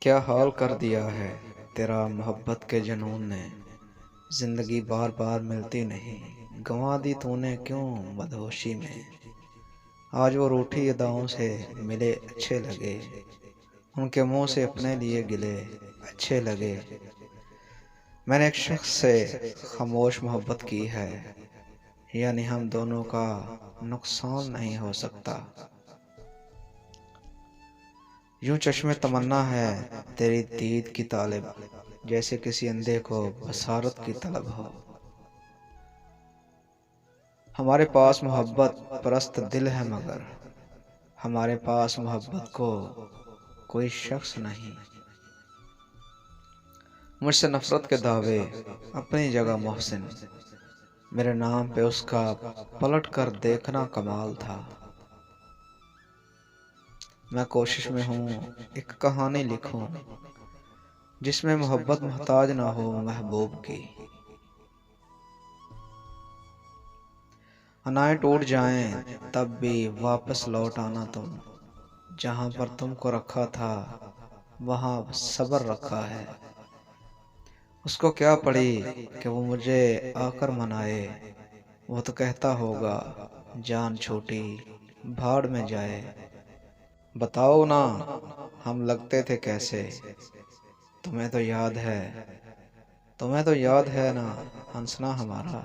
क्या हाल कर दिया है तेरा मोहब्बत के जुनून ने। जिंदगी बार बार मिलती नहीं, गंवा दी तूने क्यों मदहोशी में। आज वो रूठी अदाओं से मिले अच्छे लगे, उनके मुंह से अपने लिए गिले अच्छे लगे। मैंने एक शख्स से खामोश मोहब्बत की है, यानी हम दोनों का नुकसान नहीं हो सकता। यूं चश्मे तमन्ना है तेरी दीद की तालिब, जैसे किसी अंधे को बसारत की तलब हो। हमारे पास मोहब्बत परस्त दिल है, मगर हमारे पास मोहब्बत को कोई शख्स नहीं। मुझसे नफरत के दावे अपनी जगह मोहसिन, मेरे नाम पे उसका पलट कर देखना कमाल था। मैं कोशिश में हूँ एक कहानी लिखूं, जिसमें मोहब्बत मोहताज ना हो महबूब की। अनाएं टूट जाएं तब भी वापस लौट आना तुम, जहां पर तुमको रखा था वहां सब्र रखा है। उसको क्या पड़ी कि वो मुझे आकर मनाए, वो तो कहता होगा जान छोटी भाड़ में जाए। बताओ ना हम लगते थे कैसे, तुम्हें तो याद है, तुम्हें तो याद है ना हंसना हमारा।